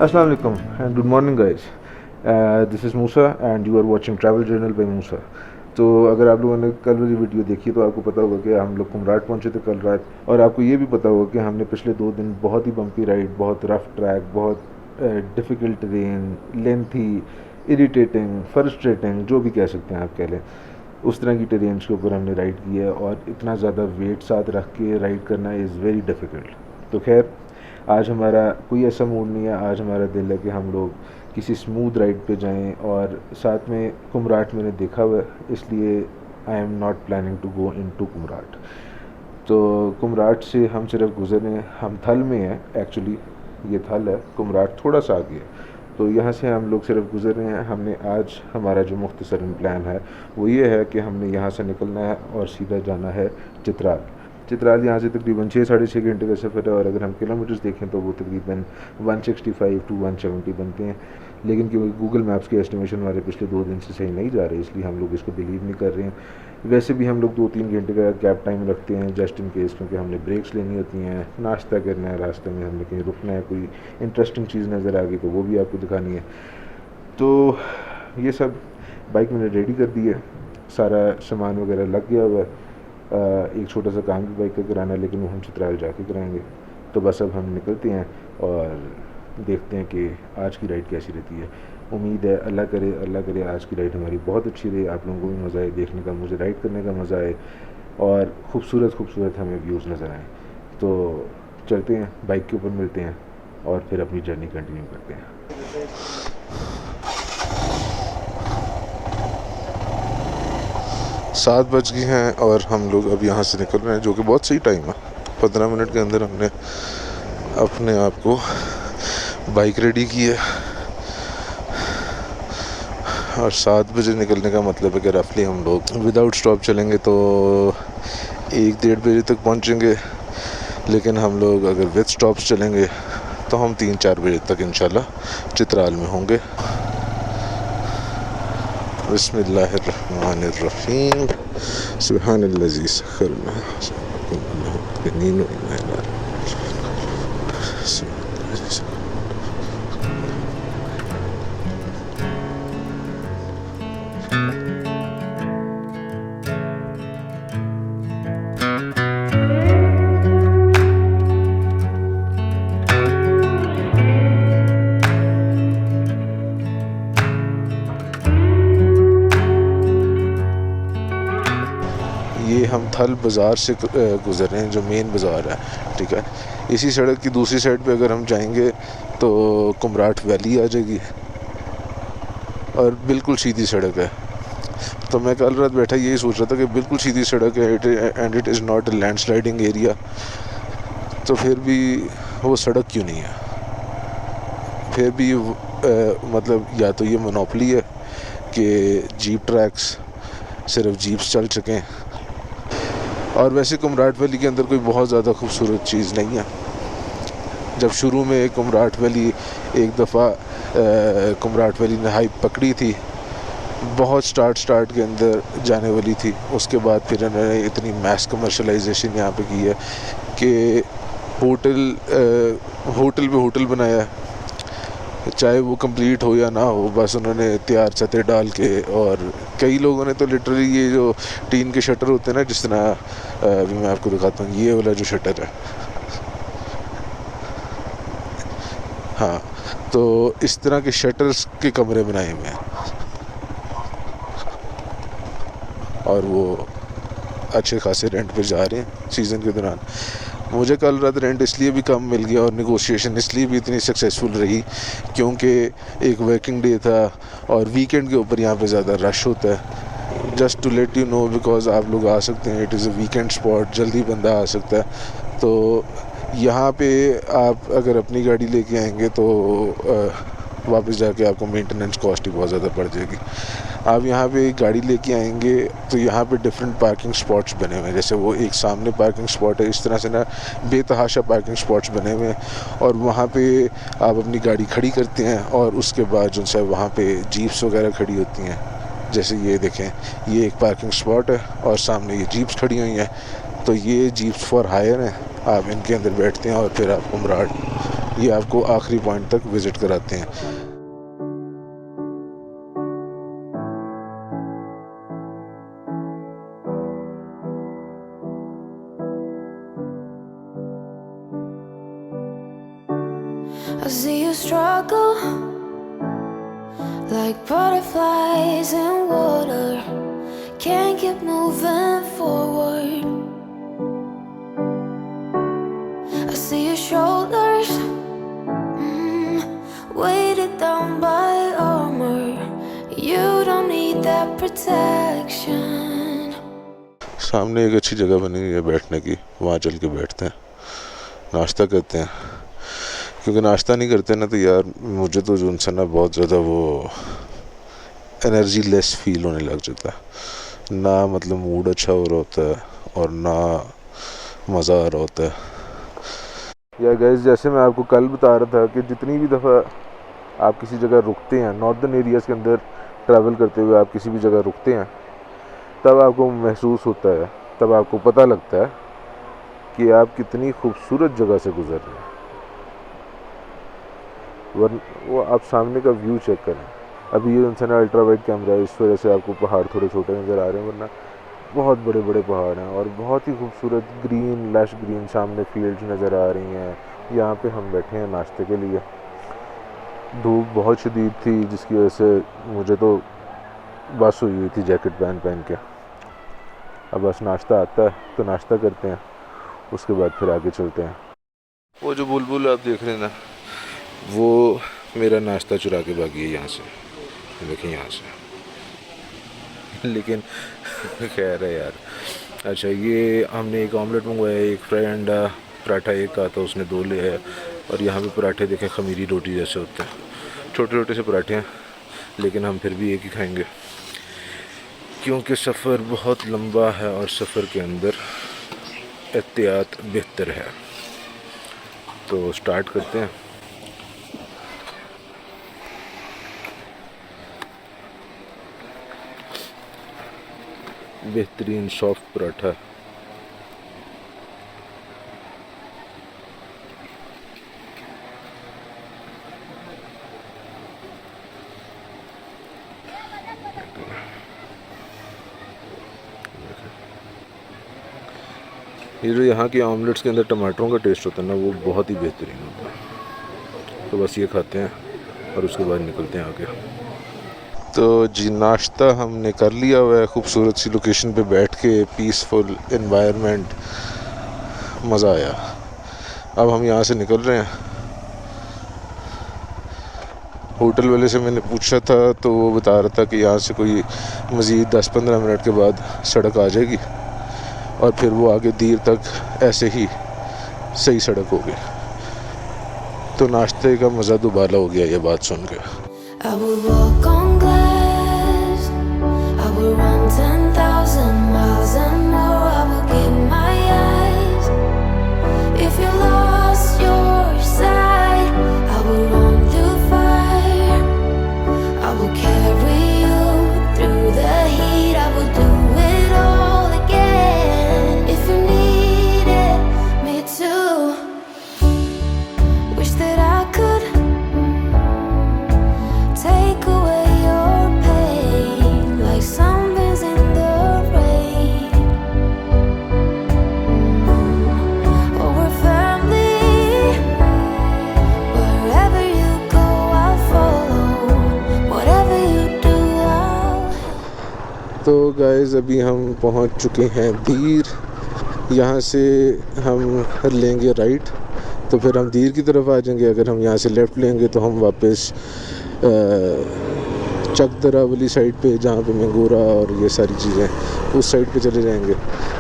Assalamu alaikum and good morning guys. This is Musa and you are watching Travel Journal by Musa. तो अगर आप लोगों ने कल वाली वीडियो देखी तो आपको पता होगा कि हम लोग कुमराट पहुंचे थे कल रात, और आपको ये भी पता होगा कि हमने पिछले 2 दिन बहुत ही बम्पी राइड, बहुत रफ ट्रैक, बहुत difficult terrain, lengthy, irritating, frustrating, जो भी कह सकते हैं आप कह लें, उस तरह की टेरेन्स के ऊपर हमने राइड की है। और इतना ज़्यादा वेट साथ रख के राइड करना इज़ वेरी डिफ़िकल्ट। तो खैर, आज हमारा कोई ऐसा मूड नहीं है। आज हमारा दिल है कि हम लोग किसी स्मूथ राइड पे जाएं, और साथ में कुमराट मैंने देखा हुआ है, इसलिए I am not planning to go in to Kumrat. तो कुमराट से हम सिर्फ गुजरे, हम थल में हैं एक्चुअली, ये थल है, कुमराट थोड़ा सा आगे है। तो यहाँ से हम लोग सिर्फ गुजर रहे हैं। हमने आज हमारा जो मुख्तसरन प्लान है वो ये है कि हमने यहाँ से निकलना है और सीधा जाना है चित्राल। चित्राल यहाँ से तकरीबन 6-6.5 घंटे का सफ़र है, और अगर हम किलोमीटर्स देखें तो वो तकरीबन 165 to 170 बनते हैं। लेकिन क्योंकि गूगल मैप्स के एस्टिमेशन हमारे पिछले 2 दिन से सही नहीं जा रहे, इसलिए हम लोग इसको बिलीव नहीं कर रहे हैं। वैसे भी हम लोग 2-3 घंटे का गैप टाइम रखते हैं जस्ट इन केस, क्योंकि हमने ब्रेक्स लेनी होती हैं, नाश्ता करना है, रास्ते में हमने कहीं रुकना है, कोई इंटरेस्टिंग चीज़ नज़र आ गई तो वो भी आपको दिखानी है। तो ये सब बाइक मैंने रेडी कर दी है, सारा सामान वगैरह लग गया हुआ है। एक छोटा सा काम भी बाइक का कराना है, लेकिन वो हम चित्राल जाके कराएंगे। तो बस अब हम निकलते हैं और देखते हैं कि आज की राइड कैसी रहती है। उम्मीद है अल्लाह करे आज की राइड हमारी बहुत अच्छी रही, आप लोगों को भी मज़ा आए देखने का, मुझे राइड करने का मज़ा आए, और खूबसूरत हमें व्यूज़ नज़र आएँ। तो चलते हैं, बाइक के ऊपर मिलते हैं और फिर अपनी जर्नी कंटिन्यू करते हैं। 7 बज गए हैं और हम लोग अब यहाँ से निकल रहे हैं, जो कि बहुत सही टाइम है। 15 मिनट के अंदर हमने अपने आप को बाइक रेडी की है, और 7 बजे निकलने का मतलब है कि रफली हम लोग विदाउट स्टॉप चलेंगे तो 1-1.5 बजे तक पहुँचेंगे। लेकिन हम लोग अगर विद स्टॉप्स चलेंगे तो हम 3-4 बजे तक इंशाल्लाह चित्राल में होंगे। बिस्मिल्लाहिर्रहमानिर्रहीम, सुब्हानल्लज़ी सख़्ख़रना ये हम थल बाज़ार से गुज़र रहे हैं, जो मेन बाज़ार है, ठीक है। इसी सड़क की दूसरी साइड पे अगर हम जाएंगे तो कुमराट वैली आ जाएगी, और बिल्कुल सीधी सड़क है। तो मैं कल रात बैठा यही सोच रहा था कि बिल्कुल सीधी सड़क है, and it is not a landsliding area, तो फिर भी वो सड़क क्यों नहीं है? फिर भी मतलब या तो ये मोनोपोली है कि जीप ट्रैक्स सिर्फ जीप्स चल सकें, और वैसे कुमराट वैली के अंदर कोई बहुत ज़्यादा खूबसूरत चीज़ नहीं है। जब शुरू में कुमराट वैली एक दफ़ा कुमराट वैली ने हाइप पकड़ी थी, बहुत स्टार्ट के अंदर जाने वाली थी, उसके बाद फिर इन्होंने इतनी मैस कमर्शलाइजेशन यहाँ पे की है कि होटल पे होटल बनाया है, चाहे वो कंप्लीट हो या ना हो, बस उन्होंने तैयार छतें डाल के। और कई लोगों ने तो लिटरली ये जो टीन के शटर होते हैं ना, जिस तरह अभी मैं आपको दिखाता हूँ, ये वाला जो शटर है, हाँ, तो इस तरह के शटर्स के कमरे बनाए हुए हैं, और वो अच्छे खासे रेंट पे जा रहे हैं सीज़न के दौरान। मुझे कल रात रेंट इसलिए भी कम मिल गया, और नेगोशिएशन इसलिए भी इतनी सक्सेसफुल रही क्योंकि एक वर्किंग डे था, और वीकेंड के ऊपर यहाँ पे ज़्यादा रश होता है। Just to let you know, because आप लोग आ सकते हैं, it is a weekend spot, जल्दी बंदा आ सकता है। तो यहाँ पे आप अगर अपनी गाड़ी लेके आएंगे तो वापस जाके आपको मेंटेनेंस कॉस्ट ही बहुत ज़्यादा पड़ जाएगी। आप यहाँ पे गाड़ी लेके आएंगे तो यहाँ पे डिफरेंट पार्किंग स्पॉट्स बने हुए हैं, जैसे वो एक सामने पार्किंग स्पॉट है, इस तरह से ना बेतहाशा पार्किंग स्पॉट्स बने हुए हैं, और वहाँ पे आप अपनी गाड़ी खड़ी करते हैं, और उसके बाद जो है वहाँ पे जीप्स वगैरह खड़ी होती हैं। जैसे ये देखें, ये एक पार्किंग स्पॉट है और सामने ये जीप्स खड़ी हुई हैं, तो ये जीप्स फॉर हायर हैं। आप इनके अंदर बैठते हैं और फिर आप कुमराट ये आपको आखिरी पॉइंट तक विज़िट कराते हैं। I see you struggle like butterflies in water, can't keep moving forward. I see your shoulders weighted down by armor, you don't need that protection. सामने एक अच्छी जगह बनी हुई है बैठने की, वहाँ चल के बैठते हैं, नाश्ता करते हैं। क्योंकि नाश्ता नहीं करते ना तो यार मुझे तो जो उनसे ना बहुत ज़्यादा वो एनर्जी लेस फील होने लग जाता है, ना मतलब मूड अच्छा हो रहा होता है और ना मज़ा आ रहा होता है। या गाइस, जैसे मैं आपको कल बता रहा था कि जितनी भी दफ़ा आप किसी जगह रुकते हैं, नॉर्दर्न एरियाज़ के अंदर ट्रैवल करते हुए आप किसी भी जगह रुकते हैं, तब आपको महसूस होता है, तब आपको पता लगता है कि आप कितनी खूबसूरत जगह से गुज़र रहे हैं। वो आप सामने का व्यू चेक करें। अभी ये उनसे ना अल्ट्रा वाइड कैमरा है, इस वजह से आपको पहाड़ थोड़े छोटे नज़र आ रहे हैं, वरना बहुत बड़े बड़े पहाड़ हैं और बहुत ही खूबसूरत ग्रीन, लश ग्रीन सामने फील्ड्स नज़र आ रही हैं। यहाँ पे हम बैठे हैं नाश्ते के लिए। धूप बहुत शदीद थी जिसकी वजह से मुझे तो बस हुई थी जैकेट पहन पहन के। अब बस नाश्ता आता है तो नाश्ता करते हैं, उसके बाद फिर आगे चलते हैं। वो जो बुलबुल आप देख रहे हैं ना, वो मेरा नाश्ता चुरा के भागी है यहाँ से, देखिए यहाँ से। लेकिन खैर है यार। अच्छा, ये हमने एक ऑमलेट मंगवाया, एक फ्राई अंडा, पराठा एक का था, उसने 2 ले आया। और यहाँ पे पराठे देखें खमीरी रोटी जैसे होते हैं, छोटे छोटे से पराठे हैं, लेकिन हम फिर भी एक ही खाएंगे क्योंकि सफ़र बहुत लंबा है और सफ़र के अंदर एहतियात बेहतर है। तो स्टार्ट करते हैं। बेहतरीन सॉफ्ट पराठा, ये जो यहाँ के ऑमलेट्स के अंदर टमाटरों का टेस्ट होता है ना, वो बहुत ही बेहतरीन होता है। तो बस ये खाते हैं और उसके बाद निकलते हैं आगे। तो जी नाश्ता हमने कर लिया हुआ है, खूबसूरत सी लोकेशन पे बैठ के, पीसफुल एनवायरनमेंट, मज़ा आया। अब हम यहाँ से निकल रहे हैं। होटल वाले से मैंने पूछा था तो वो बता रहा था कि यहाँ से कोई मज़ीद 10-15 मिनट के बाद सड़क आ जाएगी और फिर वो आगे देर तक ऐसे ही सही सड़क होगी। तो नाश्ते का मज़ा दोबारा हो गया ये बात सुन के। I would walk on glass, I would run 10,000 miles and more, I would give my eyes. If you lost your sight, I would run through fire, I would carry you through the heat, I would do it all again. If you needed me to, wish that I could take away your pain like sunbeams in the rain. Oh, we're family. Wherever you go, I'll follow. Whatever you do, I'll. तो guys अभी हम पहुंच चुके हैं दीर। यहाँ से हम लेंगे राइट तो फिर हम दीर की तरफ आ जाएंगे। अगर हम यहाँ से लेफ़्ट लेंगे तो हम वापस चकदरा वाली साइड पे, जहाँ पे मंगोरा और ये सारी चीज़ें, उस साइड पे चले जाएंगे।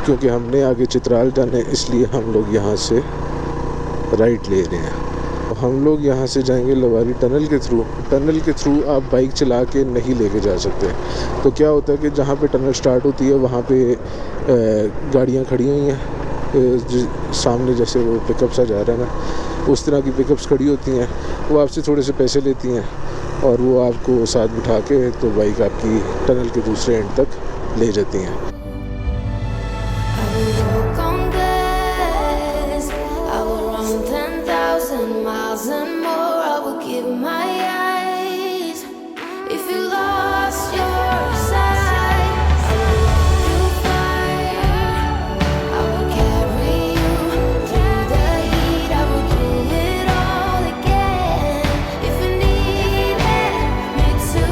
क्योंकि हमने आगे चित्राल जाना है, इसलिए हम लोग यहाँ से राइट ले रहे हैं। हम लोग यहाँ से जाएंगे लवारी टनल के थ्रू। टनल के थ्रू आप बाइक चला के नहीं लेके जा सकते। तो क्या होता है कि जहाँ पे टनल स्टार्ट होती है वहाँ पे गाड़ियाँ खड़ी हुई हैं, सामने जैसे वो पिकअप्स आ जा रहा है ना, उस तरह की पिकअप्स खड़ी होती हैं। वो आपसे थोड़े से पैसे लेती हैं और वो आपको साथ बिठा के तो बाइक आपकी टनल के दूसरे एंड तक ले जाती हैं। I would walk on glass, I would run 10,000 miles miles and more, I will give my eyes. If you lost your sight, I will let you fire. I will carry you through the heat. I will do it all again. If you needed me to.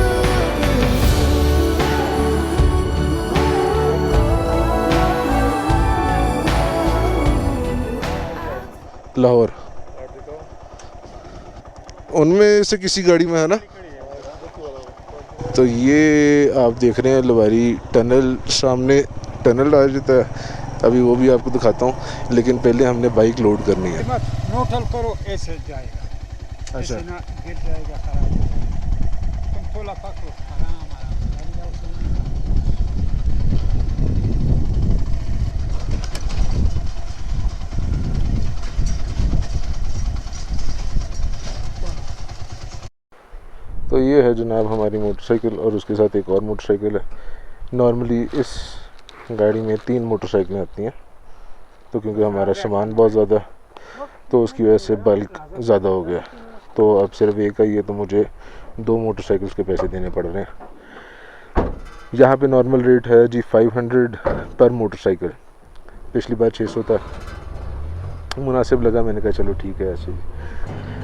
Lahore उनमें से किसी गाड़ी में है ना। तो ये आप देख रहे हैं लवारी टनल, सामने टनल आ जाता है, अभी वो भी आपको दिखाता हूँ, लेकिन पहले हमने बाइक लोड करनी है। नोटल करो ऐसे जाएगा, अच्छा। ऐसे ना गिर जाएगा, खराब हो जाएगा। तुम थोड़ा पकड़ो, आराम आराम जाओ से। तो ये है जनाब हमारी मोटरसाइकिल, और उसके साथ एक और मोटरसाइकिल है। नॉर्मली इस गाड़ी में 3 मोटरसाइकिलें आती हैं, तो क्योंकि हमारा सामान बहुत ज़्यादा है तो उसकी वजह से बल्क ज़्यादा हो गया, तो अब सिर्फ एक आई है, तो मुझे 2 मोटरसाइकिल्स के पैसे देने पड़ रहे हैं। यहाँ पे नॉर्मल रेट है जी 500 पर मोटरसाइकिल, पिछली बार 600 था, मुनासिब लगा, मैंने कहा चलो ठीक है ऐसे ही।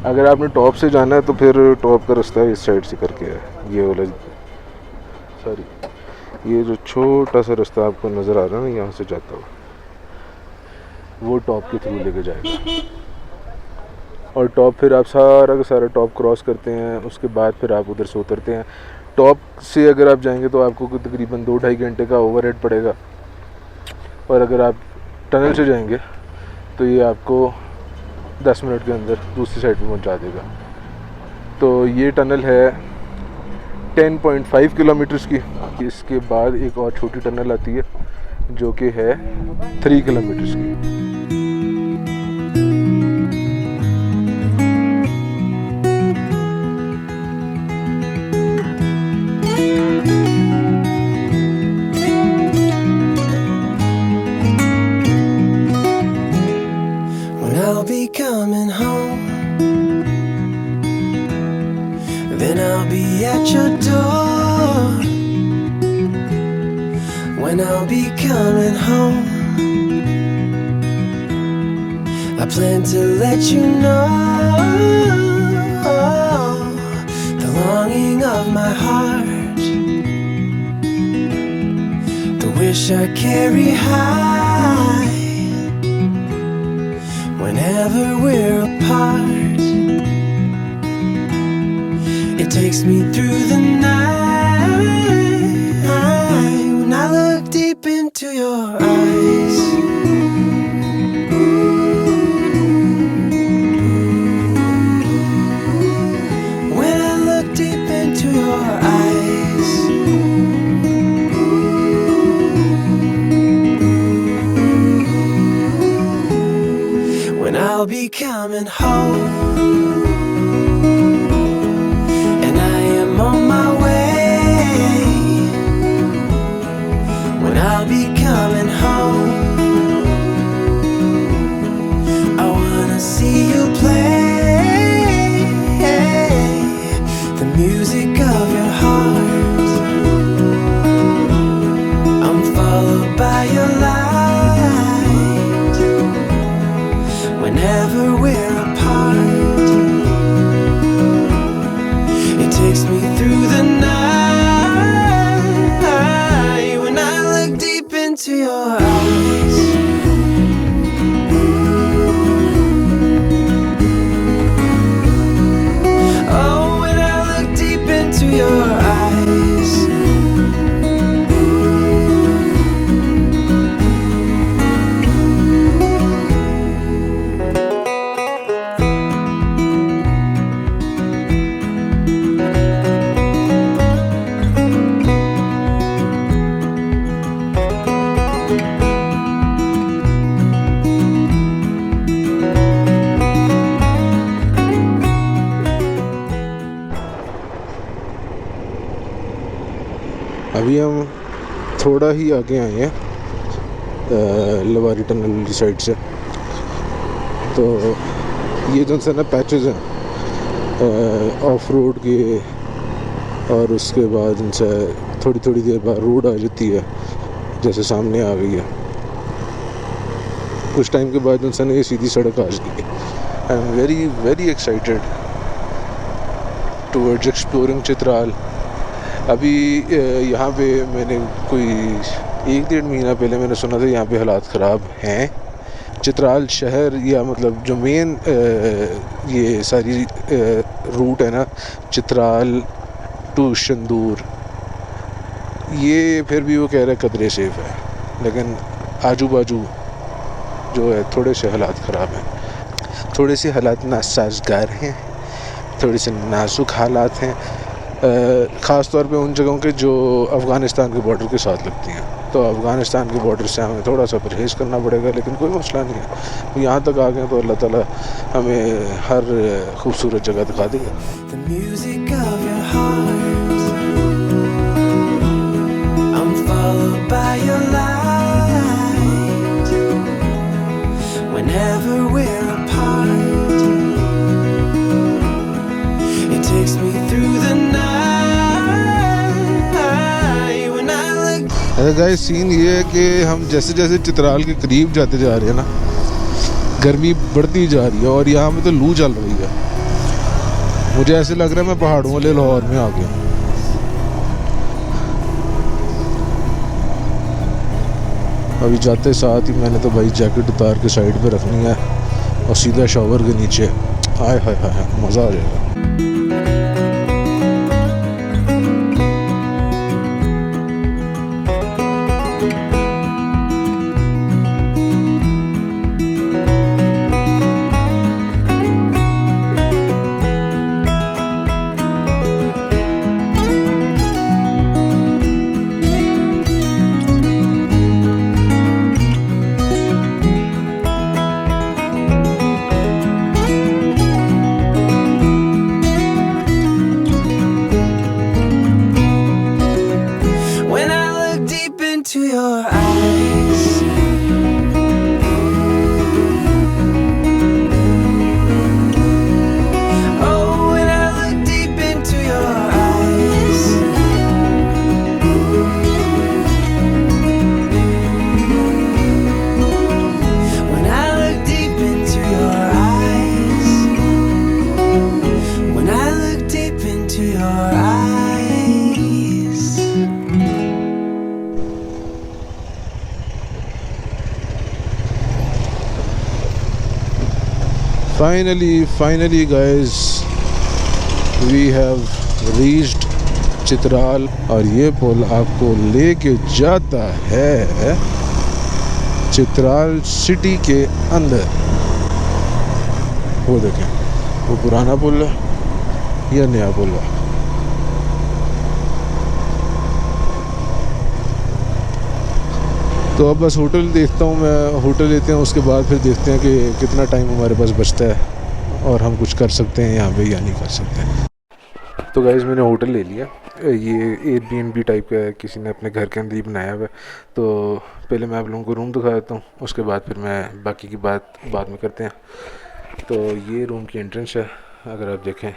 अगर आपने टॉप से जाना है तो फिर टॉप का रास्ता इस साइड से करके है, ये वाला, सॉरी ये जो छोटा सा रास्ता आपको नज़र आ रहा है ना, यहाँ से जाता हुआ, वो टॉप के थ्रू लेके जाएगा। और टॉप फिर आप सारा का सारा टॉप क्रॉस करते हैं, उसके बाद फिर आप उधर से उतरते हैं। टॉप से अगर आप जाएंगे तो आपको तकरीबन 2-2.5 घंटे का ओवरहेड पड़ेगा, और अगर आप टनल से जाएंगे तो ये आपको 10 मिनट के अंदर दूसरी साइड पे पहुंचा देगा। तो ये टनल है 10.5 किलोमीटर्स की। इसके बाद एक और छोटी टनल आती है जो कि है 3 किलोमीटर्स की। I'll be coming home, then I'll be at your door. When I'll be coming home, I plan to let you know the longing of my heart, the wish I carry high. Whenever we're apart, it takes me through the night. When I look deep into your eyes, when I look deep into your eyes, I'll be coming home, and I am on my way. When I'll be coming home, I wanna see you play the music of your heart. I'm followed by your light. Whenever we're apart, it takes me through the night. When I look deep into your eyes, oh, when I look deep into your eyes, अभी हम थोड़ा ही आगे आए हैं Lavari tunnel की side से। तो ये जो है ना पैचेस हैं, ऑफ रोड के, और उसके बाद इनसे थोड़ी थोड़ी देर बाद रोड आ जाती है, जैसे सामने आ गई है। कुछ टाइम के बाद इंसान ये सीधी सड़क आ जाएगी। I am very very excited towards exploring Chitral. अभी यहाँ पे मैंने कोई 1-1.5 महीना पहले मैंने सुना था यहाँ पे हालात ख़राब हैं। चित्राल शहर या मतलब जो मेन ये सारी रूट है ना, चित्राल टू शंदूर, ये फिर भी वो कह रहे कदरे सेफ है, लेकिन आजू बाजू जो है थोड़े से हालात ख़राब हैं, थोड़े से हालात नासाजगार हैं, थोड़े से नाजुक हालात हैं, ख़ास तौर पे उन जगहों के जो अफ़गानिस्तान के बॉर्डर के साथ लगती हैं। तो अफ़गानिस्तान के बॉर्डर से हमें थोड़ा सा परहेज़ करना पड़ेगा, लेकिन कोई मसला नहीं है। तो यहाँ तक आ गए तो अल्लाह ताला हमें हर खूबसूरत जगह दिखा देगा। The music of your heart. I'm followed by your light. Whenever we're apart, it takes me through the night. When I look. Guys scene ये है कि हम जैसे जैसे चित्राल के करीब जाते जा रहे हैं ना, गर्मी बढ़ती जा रही है और यहाँ में तो लू चल रही है। मुझे ऐसे लग रहा है मैं पहाड़ों वाले लाहौर में आ गया। अभी जाते साथ ही मैंने तो भाई जैकेट उतार के साइड पे रखनी है और सीधा शॉवर के नीचे। हाय हाय हाय, मज़ा आ जाएगा। When I look deep into your eyes, oh, when I look deep into your eyes, when I look deep into your eyes, when I look deep into your eyes. Finally guys, we have reached Chitral और ये पुल आपको लेके जाता है Chitral city के अंदर। वो देखें, वो पुराना पुल है या नया पुल है। तो अब बस होटल देखता हूँ मैं, होटल लेते हैं, उसके बाद फिर देखते हैं कि कितना टाइम हमारे पास बचता है और हम कुछ कर सकते हैं यहाँ पे या नहीं कर सकते। तो गाइस मैंने होटल ले लिया। ये एयरबीएनबी टाइप का है, किसी ने अपने घर के अंदर ही बनाया हुआ है। तो पहले मैं आप लोगों को रूम दिखा देता हूँ, उसके बाद फिर मैं बाकी की बात बाद में करते हैं। तो ये रूम की एंट्रेंस है, अगर आप देखें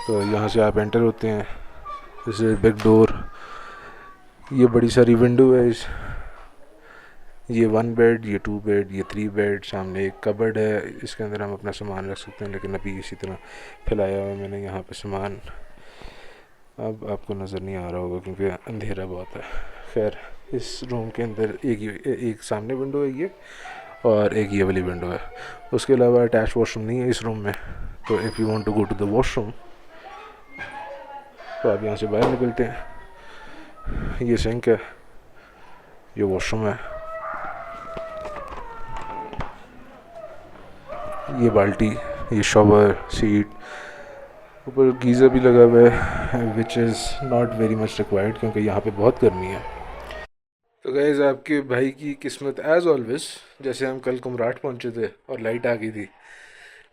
तो यहाँ से आप एंटर होते हैं। दिस इज बिग डोर, ये बड़ी सारी विंडो है। ये 1 बेड, ये 2 बेड, ये 3 बेड, सामने एक कबर्ड है, इसके अंदर हम अपना सामान रख सकते हैं। लेकिन अभी इसी तरह फैलाया हुआ है मैंने यहाँ पे सामान। अब आपको नज़र नहीं आ रहा होगा क्योंकि अंधेरा बहुत है। खैर, इस रूम के अंदर एक सामने विंडो है ये, और एक ये वाली विंडो है। उसके अलावा अटैच वॉशरूम नहीं है इस रूम में। तो if you want to go to the washroom तो आप यहाँ से बाहर निकलते हैं। ये सिंक है, ये वॉशरूम है, ये बाल्टी, ये शॉवर सीट, ऊपर गीज़र भी लगा हुआ है, which is not very much required क्योंकि यहाँ पे बहुत गर्मी है। तो गाइस, आपके भाई की किस्मत एज़ ऑलवेज, जैसे हम कल कुमराट पहुँचे थे और लाइट आ गई थी,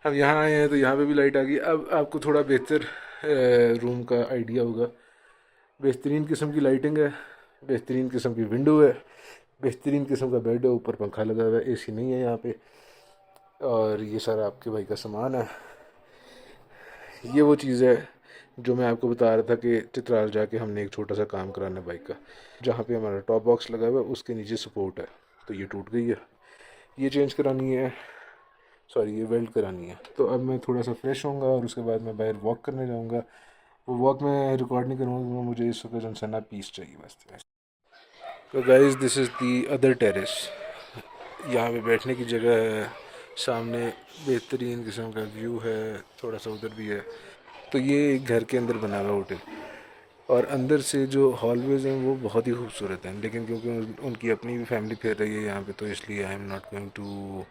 हम यहाँ आए हैं तो यहाँ पे भी लाइट आ गई। अब आपको थोड़ा बेहतर रूम का आइडिया होगा। बेहतरीन किस्म की लाइटिंग है, बेहतरीन किस्म की विंडो है, बेहतरीन किस्म का बेड है, ऊपर पंखा लगा हुआ है, एसी नहीं है यहाँ पे। और ये सारा आपके भाई का सामान है। ये वो चीज़ है जो मैं आपको बता रहा था कि चित्राल जाके हमने एक छोटा सा काम कराना है बाइक का। जहाँ पे हमारा टॉप बॉक्स लगा हुआ है उसके नीचे सपोर्ट है, तो ये टूट गई है, ये चेंज करानी है, सॉरी ये वेल्ड करानी है। तो अब मैं थोड़ा सा फ्रेश होऊंगा और उसके बाद मैं बाहर वॉक करने जाऊंगा। वो वॉक में रिकॉर्ड नहीं करूँगा, मुझे इस वक्त जो है ना पीस चाहिए बस। तो guys this is the other terrace, यहाँ पे बैठने की जगह है, सामने बेहतरीन किस्म का व्यू है, थोड़ा सा उधर भी है। तो ये घर के अंदर बना हुआ होटल, और अंदर से जो हॉलवेज हैं वो बहुत ही खूबसूरत हैं, लेकिन क्योंकि उनकी अपनी भी फैमिली फिर रही है यहाँ पे, तो इसलिए I am not going to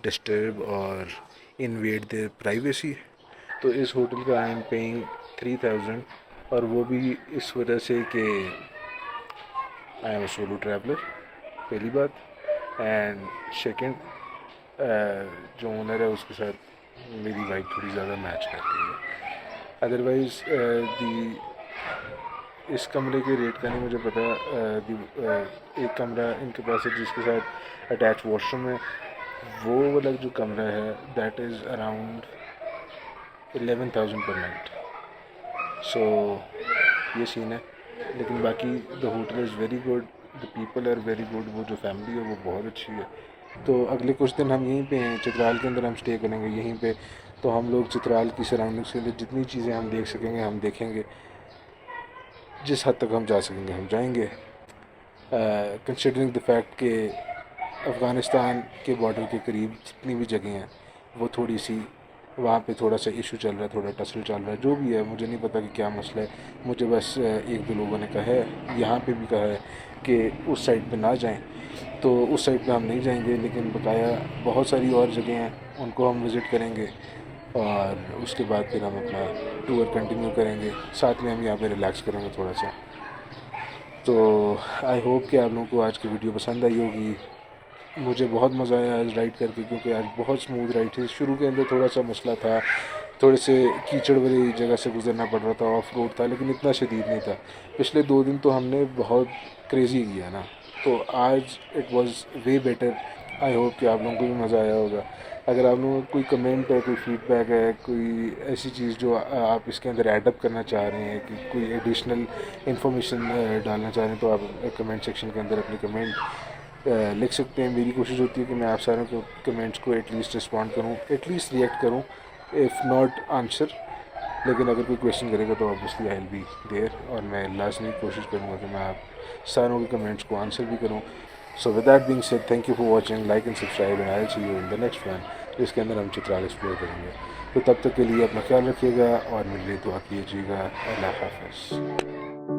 disturb और इन्वेड देयर प्राइवेसी। तो इस होटल का आई एम पेइंग 3000, और वो भी इस वजह से कि आई एम सोलो ट्रैवलर, पहली बात, एंड सेकंड जो ओनर है उसके साथ मेरी वाइफ थोड़ी ज़्यादा मैच करती है। अदरवाइज़ इस कमरे के रेट का नहीं मुझे पता। एक कमरा इनके पास है जिसके साथ अटैच वॉशरूम है, वो वाला जो कमरा है दैट इज़ अराउंड 11,000 पर नाइट। सो ये सीन है, लेकिन बाकी the hotel is very good, the people are very good, वो जो फैमिली है वो बहुत अच्छी है। तो अगले कुछ दिन हम यहीं पे हैं, चित्राल के अंदर हम स्टे करेंगे यहीं पे। तो हम लोग चित्राल की सराउंडिंग्स के अंदर जितनी चीज़ें हम देख सकेंगे हम देखेंगे, जिस हद तक हम जा सकेंगे हम जाएंगे। कंसिडरिंग द फैक्ट कि अफ़गानिस्तान के बॉर्डर के करीब जितनी भी जगह हैं वो थोड़ी सी वहाँ पे थोड़ा सा इशू चल रहा है, थोड़ा टसल चल रहा है, जो भी है मुझे नहीं पता कि क्या मसला है। मुझे बस एक दो लोगों ने कहा है, यहाँ पे भी कहा है कि उस साइड पे ना जाएं, तो उस साइड पे हम नहीं जाएंगे, लेकिन बकाया बहुत सारी और जगह हैं उनको हम विज़िट करेंगे, और उसके बाद फिर हम अपना टूर कंटिन्यू करेंगे, साथ में हम यहाँ पे रिलैक्स करेंगे थोड़ा सा। तो आई होप कि आप लोगों को आज की वीडियो पसंद आई होगी। मुझे बहुत मज़ा आया आज राइड करके, क्योंकि आज बहुत स्मूथ राइड थी। शुरू के अंदर थोड़ा सा मसला था, थोड़े से कीचड़ वाली जगह से गुजरना पड़ रहा था, ऑफ रोड था, लेकिन इतना शदीद नहीं था। पिछले 2 दिन तो हमने बहुत क्रेज़ी किया ना, तो आज it was way better. I hope कि आप लोगों को भी मज़ा आया होगा। अगर आप लोगों को कोई कमेंट है, कोई फीडबैक है, कोई ऐसी चीज़ जो आप इसके अंदर एडअप करना चाह रहे हैं, कि कोई एडिशनल इन्फॉर्मेशन डालना चाह रहे हैं, तो आप कमेंट सेक्शन के अंदर अपनी कमेंट लिख सकते हैं। मेरी कोशिश होती है कि मैं आप सारों के कमेंट्स को एटलीस्ट रिस्पॉन्ड करूं, एटलीस्ट रिएक्ट करूं, इफ़ नॉट आंसर। लेकिन अगर कोई क्वेश्चन करेगा तो obviously I will be there, और मैं लाजमी कोशिश करूंगा कि मैं आप सारों के कमेंट्स को आंसर भी करूं। So with that being said, thank you for watching, like and subscribe, and I will see you in the next one, जिसके अंदर हम चित्राल एक्सप्लोर करेंगे। तो तब तक के लिए अपना ख्याल रखिएगा और मेरे लिए दुआ कीजिएगा। अल्लाह हाफ़िज़।